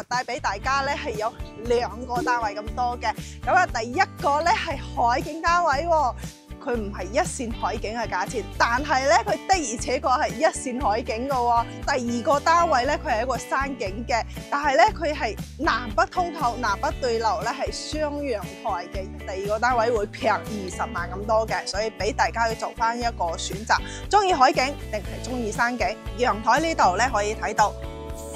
帶俾大家咧係有2個單位咁多嘅。咁啊，第一個咧係海景單位喎。佢唔係一線海景嘅價錢，但係咧佢的而且確係一線海景嘅喎。第二個單位咧，佢係一個山景嘅，但係咧佢係南北通透、南北對流咧係雙陽台嘅。第二個單位會平20萬咁多嘅，所以俾大家去做翻一個選擇。中意海景定係中意山景？陽台呢度咧可以睇到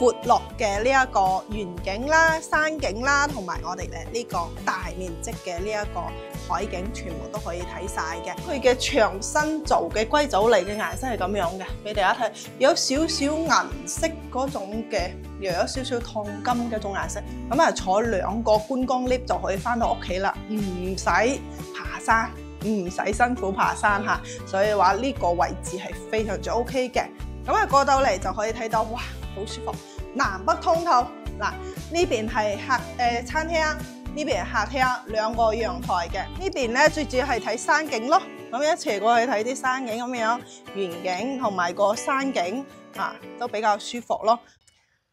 闊落嘅呢一個園景啦、山景啦，同埋我哋嘅呢個大面積嘅呢一個海景，全部都可以睇晒嘅。佢嘅牆身做嘅硅藻泥嘅顏色係咁樣嘅，俾大家睇，有少少銀色嗰種嘅，又有少少燙金嗰種顏色。咁啊，坐2個觀光 lift 就可以翻到屋企啦，唔使爬山，唔使辛苦爬山嚇。所以話呢個位置係非常之 OK 嘅。咁啊，過到嚟就可以睇到，哇，好舒服，南北通透。嗱，呢邊係餐廳，呢邊係客廳，2個陽台嘅。呢邊咧最主要係睇山景咯，咁一斜過去睇啲山景咁樣，園景同埋個山景啊，都比較舒服咯。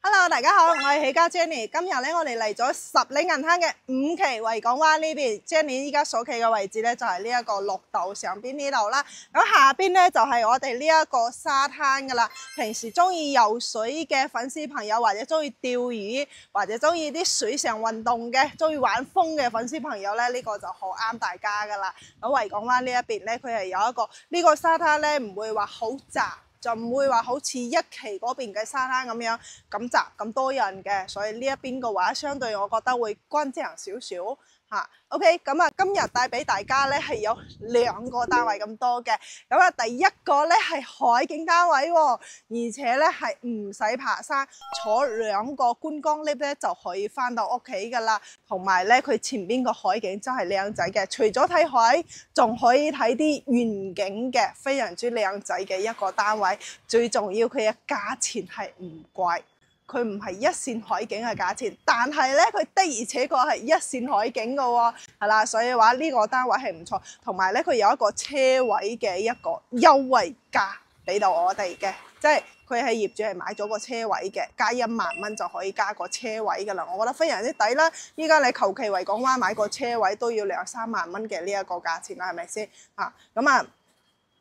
Hello， 大家好，我係起家 Jenny。今日咧，我哋嚟咗十里銀灘嘅5期維港灣呢邊。Jenny 依家所企嘅位置咧，就係呢一個綠道上邊呢度啦。咁下邊咧就係我哋呢一個沙灘噶啦。平時中意游水嘅粉絲朋友，或者中意釣魚，或者中意啲水上運動嘅，中意玩風嘅粉絲朋友咧，呢個就好啱大家噶啦。咁維港灣呢一邊咧，佢係有一個呢個沙灘咧，唔會話好窄。就唔會話好似1期嗰邊嘅沙灘咁樣咁雜咁多人嘅，所以呢一邊嘅話，相對我覺得會乾淨少少嚇。OK， 咁啊，今日帶俾大家咧係有2個單位咁多嘅。咁啊，第一個咧係海景單位喎，而且咧係唔使爬山，坐2個觀光 lift 咧就可以翻到屋企噶啦。同埋咧，佢前邊個海景真係靚仔嘅，除咗睇海，仲可以睇啲園景嘅，非常之靚仔嘅一個單位。最重要佢嘅價錢係唔貴。佢唔係一線海景嘅價錢，但係咧佢的而且確係一線海景嘅喎，係啦，所以話呢個單位係唔錯，同埋咧佢有一個車位嘅一個優惠價俾到我哋嘅，即係佢係業主係買咗個車位嘅，加1萬蚊就可以加個車位㗎啦，我覺得非常之抵啦！依家你求其維港灣買個車位都要2-3萬蚊嘅呢一個價錢啦，係咪先啊？咁啊〜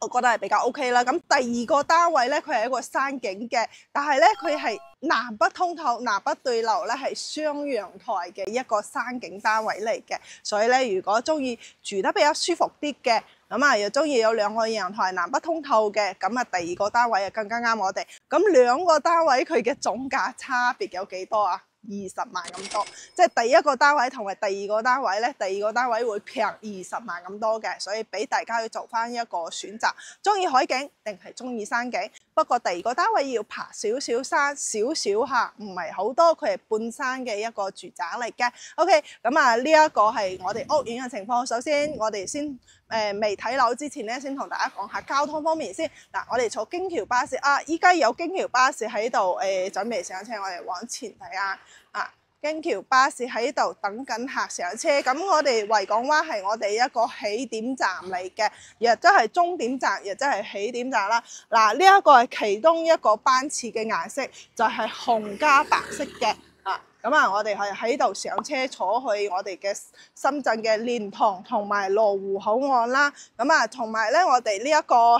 我覺得係比較 OK 啦。咁第二個單位咧，佢係一個山景嘅，但係咧佢係南北通透、南北對流咧，係雙陽台嘅一個山景單位嚟嘅。所以咧，如果中意住得比較舒服啲嘅，咁啊又中意有2個陽台、南北通透嘅，咁啊第二個單位啊更加啱我哋。咁2個單位佢嘅總價差別有幾多啊？20萬咁多，即係第一個單位同埋第二個單位咧，第二個單位會平20萬咁多嘅，所以俾大家去做翻一個選擇，中意海景定係中意山景。不過第二個單位要爬少少山，少少下，唔係好多，佢係半山嘅一個住宅嚟嘅。OK， 咁啊呢一個係我哋屋苑嘅情況。首先我哋先未睇樓之前咧，先同大家講下交通方面先。嗱，我哋坐京橋巴士啊，依家有京橋巴士喺度準備上車，我哋往前睇下。京橋巴士喺度等緊客上車，咁我哋維港灣係我哋一個起點站嚟嘅，亦即係終點站，亦即係起點站啦。嗱，呢一個係其中一個班次嘅顏色，就係紅加白色嘅。咁啊，我哋係喺度上車坐去我哋嘅深圳嘅蓮塘同埋羅湖口岸啦。咁啊，同埋咧，我哋呢一個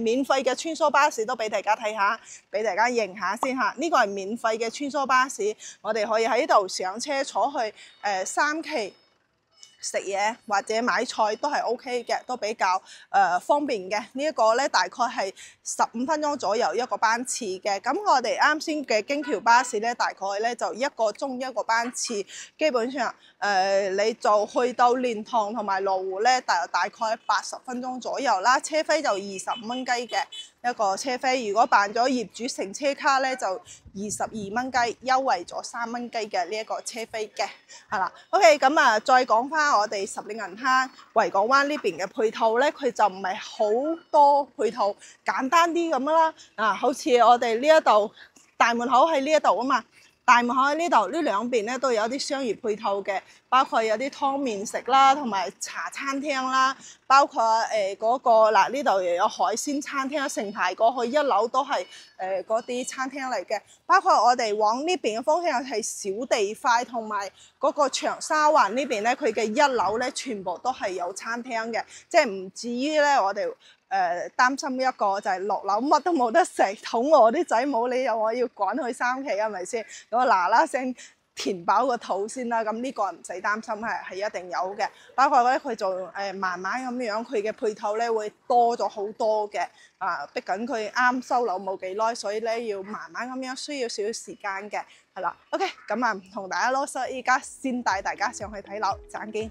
免費嘅穿梭巴士都俾大家睇下，俾大家認下先嚇。呢個係免費嘅穿梭巴士，我哋可以喺度上車坐去3期食嘢或者買菜都係 OK 嘅，都比較方便嘅。呢一個咧大概係15分鐘左右一個班次嘅。咁我哋啱先嘅京橋巴士咧，大概咧就1個鐘一個班次，基本上你就去到蓮塘同埋羅湖咧，大概80分鐘左右啦。車費就25蚊雞嘅一個車費，如果辦咗業主乘車卡咧，就22蚊雞，優惠咗3蚊雞嘅呢一個車費嘅，係啦。OK， 咁啊，再講翻我哋十里銀灘維港灣呢邊嘅配套咧，佢就唔係好多配套，簡單啲咁啦。好似我哋呢一度大門口喺呢一度啊嘛。大門口喺呢度，呢兩邊咧都有啲商業配套嘅，包括有啲湯麵食啦，同埋茶餐廳啦，包括嗰個嗱呢度又有海鮮餐廳，成排過去1樓都係嗰啲餐廳嚟嘅，包括我哋往呢邊嘅方向係小地塊同埋嗰個長沙灣呢邊咧，佢嘅1樓咧全部都係有餐廳嘅，即係唔至於咧我哋擔心一個就係落樓乜都冇得食，肚餓啲仔冇理由我要趕去3期係咪先？咁我嗱嗱聲填飽個肚先啦，咁呢個唔使擔心係一定有嘅。包括咧佢就慢慢咁樣，佢嘅配套咧會多咗好多嘅。逼緊佢啱收樓冇幾耐，所以咧要慢慢咁樣，需要少少時間嘅，係啦。OK， 咁啊唔同大家囉嗦，依家先帶大家上去睇樓，陣見。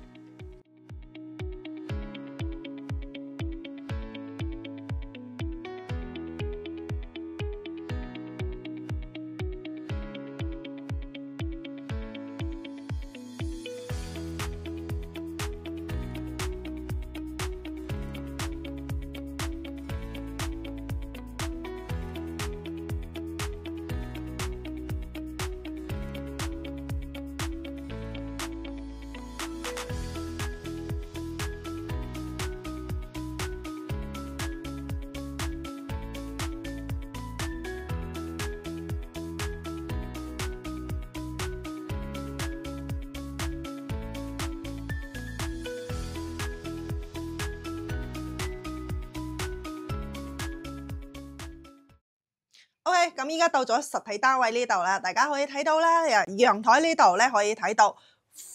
OK， 咁依家到咗實體單位呢度啦，大家可以睇到啦，陽台呢度咧可以睇到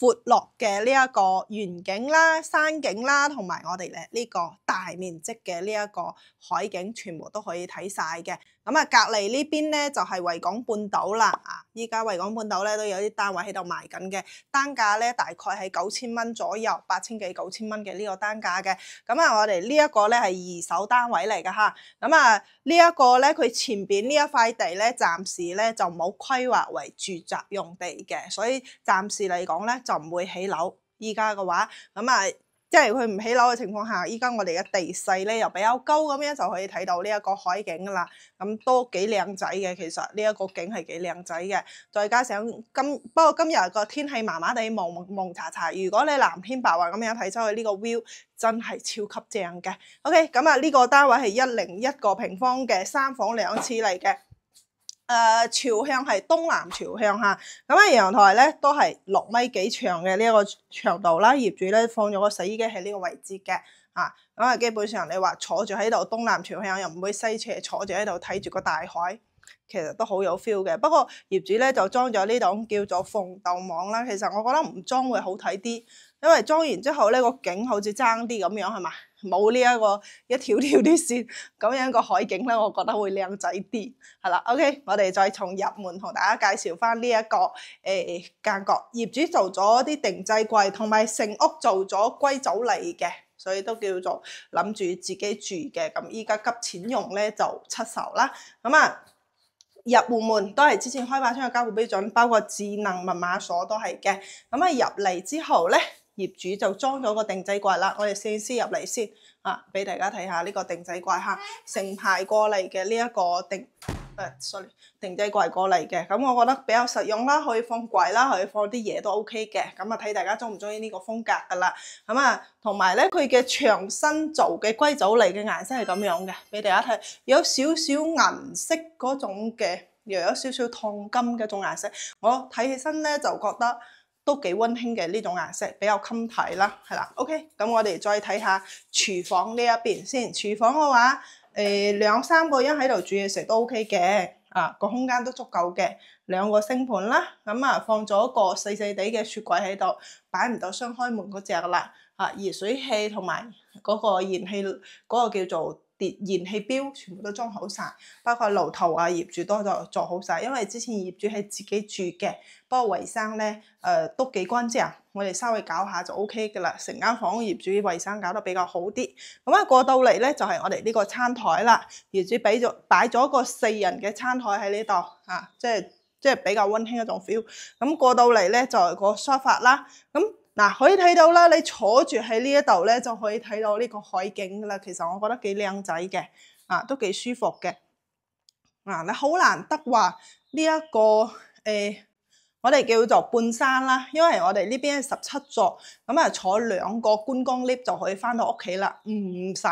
闊落嘅呢一個園景啦、山景啦，同埋我哋咧呢個大面積嘅呢一個海景，全部都可以睇晒嘅。咁啊，隔離呢邊咧就係維港半島啦。依家維港半島咧都有啲單位喺度賣緊嘅，單價咧大概係9000蚊左右，8000幾9000蚊嘅呢個單價嘅。咁啊，我哋呢一個咧係2手單位嚟㗎嚇。咁啊，呢一個咧佢前邊呢一塊地咧，暫時咧就冇規劃為住宅用地嘅，所以暫時嚟講咧就唔會起樓。依家嘅話，咁啊。即係佢唔起樓嘅情況下，依家我哋嘅地勢咧又比較高，咁樣就可以睇到呢一個海景啦。咁都幾靚仔嘅，其實呢一個景係幾靚仔嘅。再加上不過今日個天氣麻麻地蒙查查，如果你藍天白雲咁樣睇出去，呢個 view 真係超級正嘅。OK， 咁啊呢個單位係101個平方嘅3房2廁嚟嘅。朝向係東南朝向嚇，咁啊陽台咧都係6米幾長嘅呢一個長度啦。業主咧放咗個洗衣機喺呢個位置嘅，咁啊基本上你話坐住喺度東南朝向又唔會西斜，坐住喺度睇住個大海，其實都好有 feel 嘅。不過業主咧就裝咗呢種叫做防盜網啦。其實我覺得唔裝會好睇啲，因為裝完之後咧個景好似爭啲咁樣係嘛。冇呢一個一條條啲線，咁樣個海景咧，我覺得會靚仔啲，係啦。OK， 我哋再從入門同大家介紹翻呢一個間隔。業主做咗啲定制櫃，同埋成屋做咗歸走嚟嘅，所以都叫做諗住自己住嘅。咁依家急錢用咧就出售啦。咁啊，入戶門都係之前開發商嘅交付標準，包括智能密碼鎖都係嘅。咁啊入嚟之後咧，業主就裝咗個定制櫃啦，我哋先入嚟先俾大家睇下呢個定制櫃嚇，成排過嚟嘅呢一個定制櫃過嚟嘅，咁我覺得比較實用啦，可以放櫃啦，可以放啲嘢都 OK 嘅，咁啊睇大家中唔中意呢個風格噶啦，咁啊同埋咧佢嘅牆身做嘅歸走嚟嘅顏色係咁樣嘅，俾大家睇，有少少銀色嗰種嘅，又有少少燙金嘅種顏色，我睇起身咧就覺得都幾溫馨嘅呢種顏色，比較襟睇啦，係啦 ，OK， 咁我哋再睇下廚房呢一邊先。廚房嘅話，2-3個人喺度煮嘢食都 OK 嘅，個空間都足夠嘅，2個星盤啦，咁啊放咗個細細地嘅雪櫃喺度，擺唔到雙開門嗰隻啦，熱水器同埋嗰個燃氣嗰個叫做燃氣表全部都裝好晒，包括爐頭業主都就做好晒，因為之前業主係自己住嘅，不過衞生咧都幾乾淨，我哋稍微搞下就 OK 嘅啦，成間房業主衞生搞得比較好啲。咁啊過到嚟咧就係我哋呢個餐台啦，業主擺咗個4人嘅餐台喺呢度，即係比較溫馨一種 feel。咁過到嚟咧就係個沙發啦，咁。可以睇到啦，你坐住喺呢一度咧，就可以睇到呢個海景噶啦。其實我覺得幾靚仔嘅，都幾舒服嘅。你好難得話呢一個我哋叫做半山啦，因為我哋呢邊係17座，咁啊坐2個觀光 lift 就可以翻到屋企啦，唔使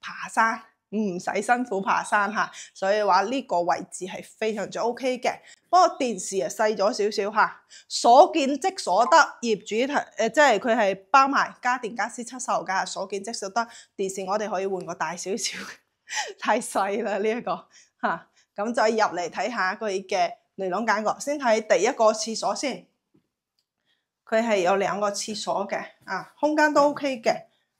爬山，唔使辛苦爬山嚇，所以話呢個位置係非常之 OK 嘅。不過電視啊細咗少少嚇，所見即所得，業主即係佢係包埋家電家私出售㗎，所見即所得。電視我哋可以換個大少少，太細啦呢一個嚇。咁再入嚟睇下佢嘅尼龍間隔，先睇第一個廁所先。佢係有2個廁所嘅，空間都 OK 嘅，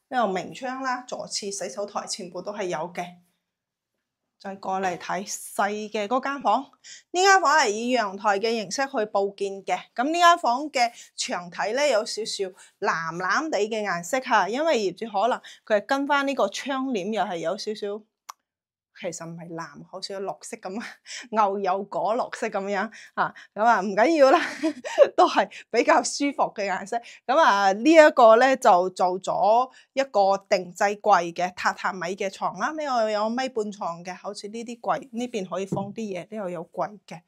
呢度明窗啦，座廁、洗手台全部都係有嘅。再過嚟睇細嘅嗰間房，呢間房係以陽台嘅形式去佈建嘅。咁呢間房嘅牆體咧有少少藍藍地嘅顏色嚇，因為業主可能佢係跟翻呢個窗簾又係有少少。其實唔係藍，好似綠色咁啊，牛油果綠色咁樣啊，咁啊唔緊要啦，都係比較舒服嘅顏色。咁啊呢一個咧就做咗一個定制櫃嘅榻米嘅床啦，呢度有1.5米床嘅，好似呢啲櫃呢邊可以放啲嘢，呢度有櫃嘅，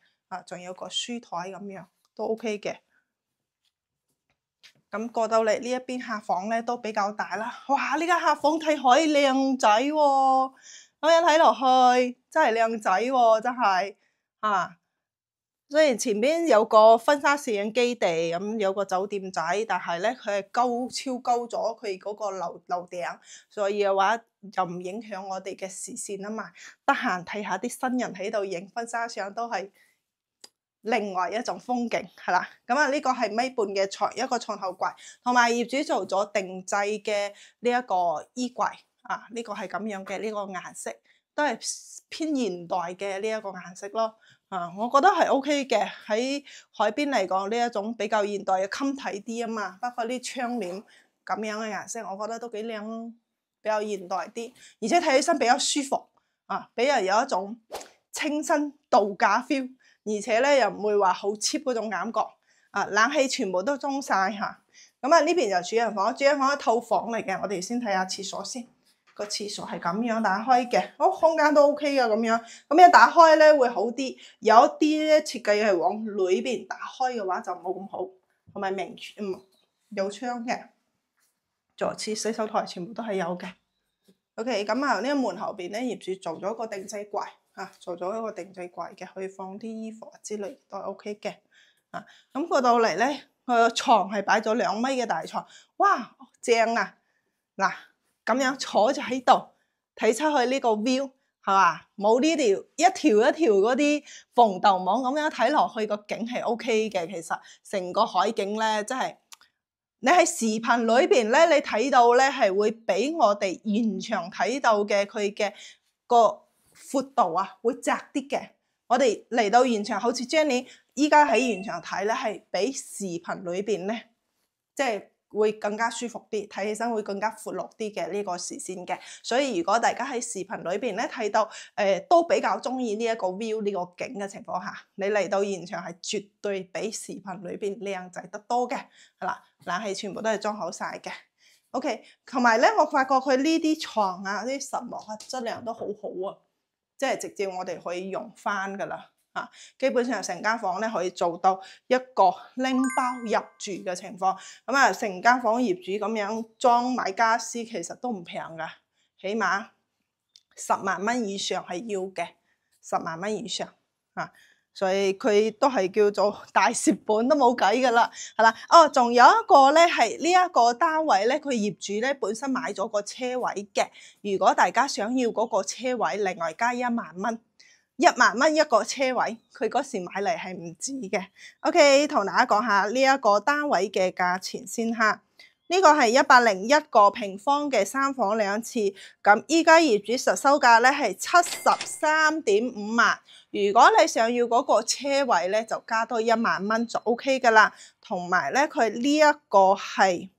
仲有個書台咁樣都 OK 嘅。咁過到嚟呢一邊客房咧都比較大啦，哇！呢間客房睇海靚仔喎。咁樣睇落去真係靚仔喎，真係雖然前邊有個婚紗攝影基地，咁有個酒店仔，但係咧佢係超高咗佢嗰個樓頂，所以嘅話就唔影響我哋嘅視線啊嘛。得閒睇下啲新人喺度影婚紗相都係另外一種風景，係啦。咁啊呢個係1.5米嘅一個床頭櫃，同埋業主做咗定制嘅呢一個衣櫃。呢個係咁樣嘅呢個顏色，都係偏現代嘅呢一個顏色咯。我覺得係 OK 嘅，喺海邊嚟講呢一種比較現代嘅襟睇啲啊嘛。包括啲窗簾咁樣嘅顏色，我覺得都幾靚咯，比較現代啲，而且睇起身比較舒服俾人有一種清新度假 feel， 而且咧又唔會話好 cheap 嗰種感覺。冷氣全部都裝晒嚇。咁啊呢邊就主人房，主人房係套房嚟嘅，我哋先睇下廁所先。個廁所係咁樣打開嘅，空間都 OK 嘅咁樣。咁一打開咧會好啲，有一啲咧設計係往裏邊打開嘅話就冇咁好，同埋有窗嘅，座廁、洗手台全部都係有嘅。OK， 咁啊呢個門後邊咧業主做咗個定制櫃做咗一個定制櫃嘅，可以放啲衣服之類都係 OK 嘅。咁過到嚟咧，個床係擺咗2米嘅大床，哇正啊！嗱。咁樣坐咗喺度睇出去呢個 view 係嘛？冇呢條一條嗰啲防盜網咁樣睇落去個景係 OK 嘅。其實成個海景咧，真係你喺視頻裏邊咧，你睇到咧係會比我哋現場睇到嘅佢嘅個闊度會窄啲嘅。我哋嚟到現場，好似 Jenny 依家喺現場睇咧，係比視頻裏邊咧，即係會更加舒服啲，睇起身會更加闊落啲嘅呢個視線嘅。所以如果大家喺視頻裏邊咧睇到都比較中意呢一個 view 呢個景嘅情況下，你嚟到現場係絕對比視頻裏邊靚仔得多嘅。係啦，冷氣全部都係裝好晒嘅。OK， 同埋咧我發覺佢呢啲床啲實木質量都好好即係直接我哋可以用翻噶啦。基本上成間房咧可以做到一個拎包入住嘅情況。咁成間房業主咁樣裝買家私其實都唔平噶，起碼10萬蚊以上係要嘅，10萬蚊以上所以佢都係叫做大蝕本都冇計噶啦，係啦。仲有一個咧係呢一個單位咧，佢業主咧本身買咗個車位嘅。如果大家想要嗰個車位，另外加1萬蚊。1萬蚊一個車位，佢嗰時買嚟係唔止嘅。OK， 同大家講下呢一個單位嘅價錢先嚇。呢個係101個平方嘅3房2廁，咁依家業主實收價咧係73.5萬。如果你想要嗰個車位咧，就加多1萬蚊就 OK 噶啦。同埋咧，佢呢一個係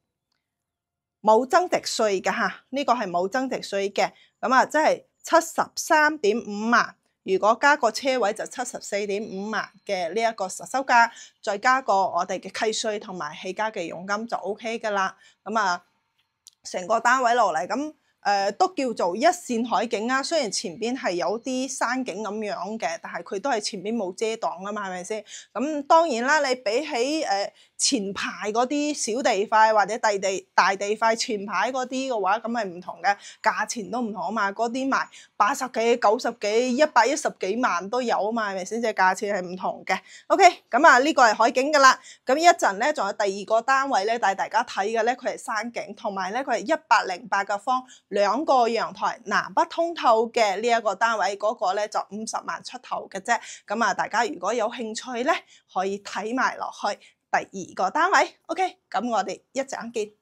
冇增值稅嘅嚇，呢個係冇增值稅嘅。咁即係73.5萬。如果加個車位就74.5萬嘅呢一個實收價，再加個我哋嘅契稅同埋起家嘅佣金就 OK 噶啦。咁成個單位落嚟，咁都叫做一線海景啊。雖然前邊係有啲山景咁樣嘅，但係佢都係前邊冇遮擋啊嘛，係咪先？咁當然啦，你比起前排嗰啲小地塊或者大地塊前排嗰啲嘅話，咁係唔同嘅，價錢都唔同啊嘛。嗰啲賣80幾、90幾、110幾萬都有啊嘛，係咪先？即係價錢係唔同嘅。OK， 咁啊呢個係海景㗎啦。咁一陣咧，仲有第二個單位咧帶大家睇嘅咧，佢係山景，同埋咧佢係108個方，2個陽台，南北通透嘅呢一個單位，嗰個咧就50萬出頭嘅啫。咁啊，大家如果有興趣咧，可以睇埋落去。第二個單位 ，OK， 咁我哋一陣見。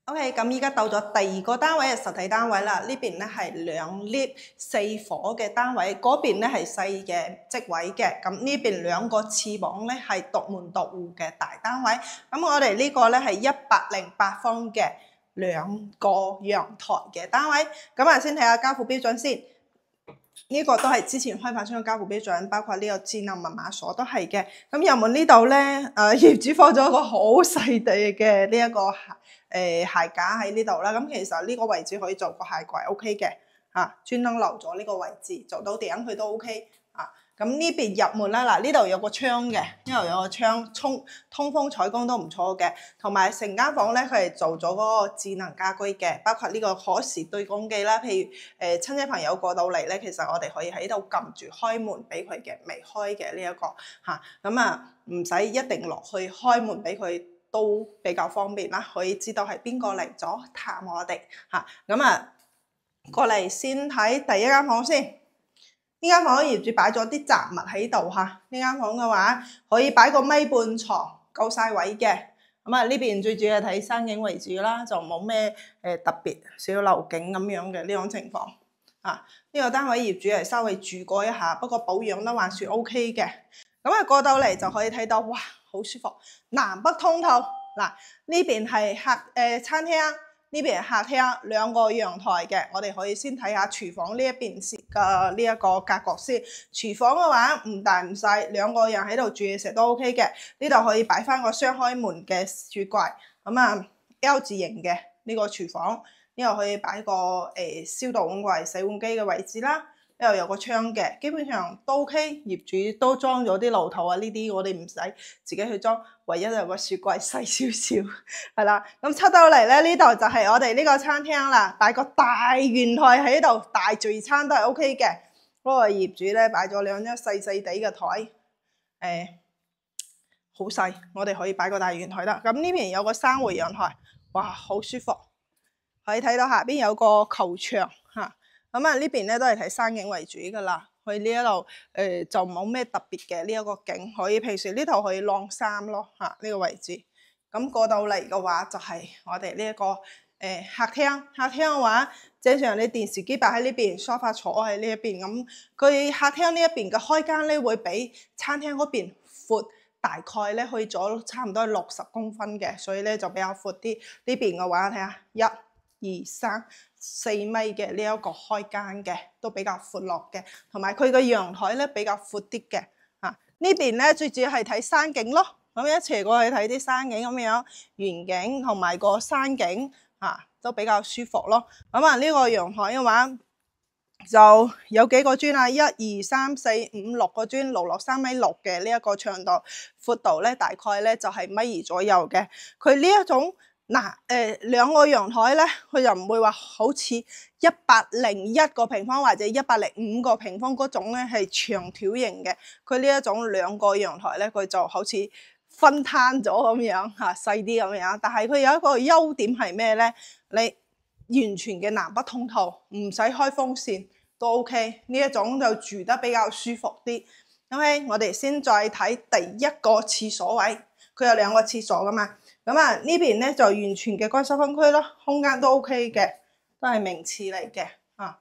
OK， 咁依家到咗第二個單位嘅實體單位啦。呢邊咧係2 lift 4伙嘅單位，嗰邊咧係細嘅職位嘅。咁呢邊2個翅膀咧係獨門獨戶嘅大單位。咁我哋呢個咧係108方嘅2個陽台嘅單位。咁啊，先睇下交付標準先。呢個都係之前開發商嘅交付標準，包括呢個智能密碼鎖都係嘅。咁入門呢度咧，業主放咗一個好細地嘅呢一個鞋架喺呢度啦。咁其實呢個位置可以做個鞋櫃 OK 嘅嚇，專登留咗呢個位置做到頂佢都 OK 啊。咁呢邊入門啦，嗱呢度有個窗嘅，呢度有個窗，通風採光都唔錯嘅。同埋成間房咧，佢係做咗嗰個智能家居嘅，包括呢個可視對講機啦。譬如親戚朋友過到嚟咧，其實我哋可以喺度撳住開門俾佢嘅，未開嘅呢一個嚇。咁啊，唔使一定落去開門俾佢，都比較方便啦。可以知道係邊個嚟咗探我哋嚇。咁啊，過嚟先睇第一間房先。呢間房業主擺咗啲雜物喺度嚇，呢間房嘅話可以擺個米半床，夠晒位嘅。咁啊呢邊最主要係睇山景為主啦，就冇咩特別少樓景咁樣嘅呢種情況。啊，呢個單位業主係稍微住過一下，不過保養都還算 OK 嘅。咁啊過到嚟就可以睇到，哇，好舒服，南北通透。嗱，呢邊係餐廳。呢邊係客廳，2個陽台嘅，我哋可以先睇下廚房呢一邊嘅呢一個格局先。廚房嘅話唔大唔細，2個人喺度煮嘢食都 OK 嘅。呢度可以擺翻個雙開門嘅雪櫃，咁啊 L 字形嘅呢個廚房，呢度可以擺個消毒碗櫃、洗碗機嘅位置啦。呢度有個窗嘅，基本上都 OK。業主都裝咗啲爐頭啊，呢啲我哋唔使自己去裝，唯一有個雪櫃細少少，係啦。咁出到嚟咧，呢度就係我哋呢個餐廳啦，擺個大圓台喺度，大聚餐都係 OK 嘅。嗰個業主咧擺咗2張細細地嘅台，好細，我哋可以擺個大圓台啦。咁呢邊有個3回陽台，哇，好舒服。可以睇到下邊有個球場嚇。咁啊呢邊咧都係睇山景為主噶啦，佢呢一度就冇咩特別嘅呢一個景，可以平時呢度可以晾衫咯嚇，呢個位置。咁過到嚟嘅話就係我哋呢一個客廳，客廳嘅話正常你電視機擺喺呢邊，梳化坐喺呢一邊，咁佢客廳呢一邊嘅開間咧會比餐廳嗰邊闊大概咧去咗差唔多60公分嘅，所以咧就比較闊啲。呢邊嘅話睇下1、2、3、4米嘅呢一個開間嘅，都比較闊落嘅，同埋佢個陽台咧比較闊啲嘅。呢邊咧最主要係睇山景咯，咁一斜過去睇啲山景咁樣，園景同埋個山景都比較舒服咯。咁呢個陽台嘅話就有幾個磚啊，1、2、3、4、5、6個磚，路落3.6米嘅呢一個長度，闊度咧大概咧就係1.2米左右嘅。佢呢一種兩個陽台咧，佢就唔會話好似101個平方或者105個平方嗰種咧係長條型嘅。佢呢一種兩個陽台咧，佢就好似分攤咗咁樣細啲咁樣。但係佢有一個優點係咩咧？你完全嘅南北通透，唔使開風扇都 OK。呢一種就住得比較舒服啲。OK， 我哋先再睇第一個廁所位，佢有2個廁所噶嘛。咁呢邊咧就完全嘅乾濕分區咯，空間都 OK 嘅，都係名廁嚟嘅。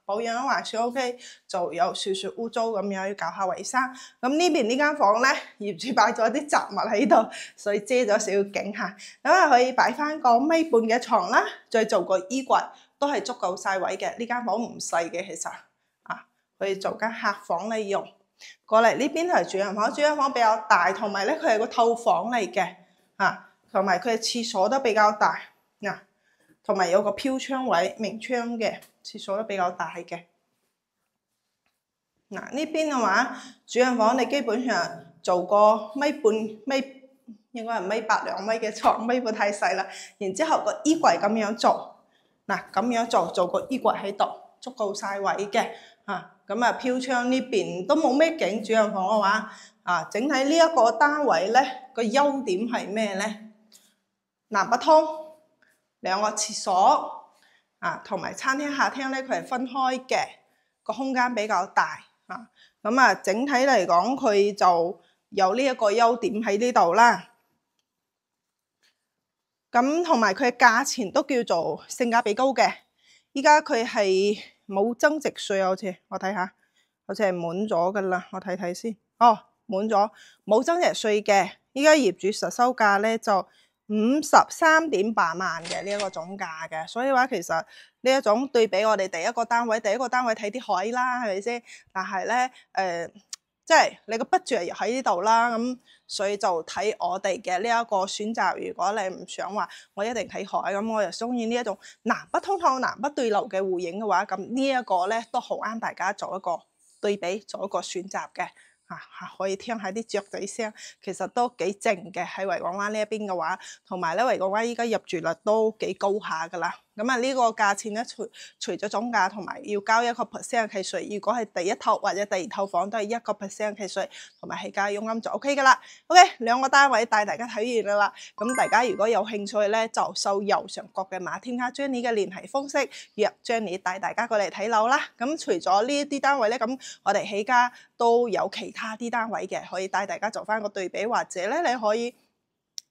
保養還算 OK， 就有少少污糟咁樣，要搞下衞生。咁呢邊呢間房咧，業主擺咗啲雜物喺度，所以遮咗少少景嚇。咁可以擺翻個1.5米嘅床啦，再做個衣櫃，都係足夠晒位嘅。呢間房唔細嘅其實，可以做間客房嚟用。過嚟呢邊係主人房，主人房比較大，同埋咧佢係個透房嚟嘅，同埋佢嘅廁所都比較大，同埋有個飄窗位，明窗嘅廁所都比較大嘅。呢邊嘅話，主人房你基本上做個1.5米，應該係1.8、2米嘅床，1.5米太細啦。然之後個衣櫃咁樣做，咁樣做個衣櫃喺度，足夠晒位嘅。咁飄窗呢邊都冇咩景，主人房嘅話，整體呢一個單位咧個優點係咩咧？南北通，2個廁所，同埋餐廳客廳咧佢係分開嘅，個空間比較大，整體嚟講佢就有呢一個優點喺呢度啦。咁同埋佢嘅價錢都叫做性價比高嘅，依家佢係冇增值稅啊，好似我睇下，好似係滿咗噶啦，我睇睇先。滿咗，冇增值稅嘅。依家業主實收價咧就53.8萬嘅呢一個總價嘅，所以話其實呢一種對比我哋第一個單位睇啲海啦，係咪先？但係咧即係你個budget又喺呢度啦，咁所以就睇我哋嘅呢一個選擇。如果你唔想話我一定睇海，咁我又中意呢一種南北通透、南北對流嘅戶型嘅話，咁呢一個咧都好啱大家做一個對比，做一個選擇嘅。可以聽下啲雀仔聲，其實都幾靜嘅喺維港灣呢一邊嘅話，同埋咧維港灣依家入住率都幾高下噶啦。咁呢個價錢咧，除咗總價同埋要交1% 嘅契稅，如果係第一套或者第二套房都係1% 嘅契稅，同埋起價佣金就 OK 噶啦。OK， 2個單位帶大家睇完啦。咁大家如果有興趣咧，就掃右上角嘅碼添加 Jenny 嘅聯繫方式，約 Jenny 帶大家過嚟睇樓啦。咁除咗呢一啲單位咧，咁我哋起家都有其他啲單位嘅，可以帶大家做翻個對比，或者咧你可以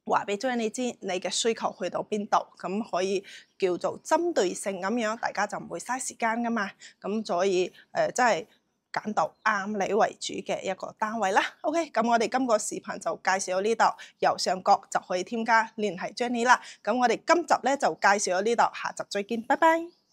話俾 Jenny 知你嘅需求去到邊度，咁可以叫做針對性咁樣，大家就唔會嘥時間噶嘛。咁所以真係揀到啱你為主嘅一個單位啦。OK， 咁我哋今個視頻就介紹到呢度，右上角就可以添加聯繫 Jenny 啦。咁我哋今集咧就介紹到呢度，下集再見，拜拜。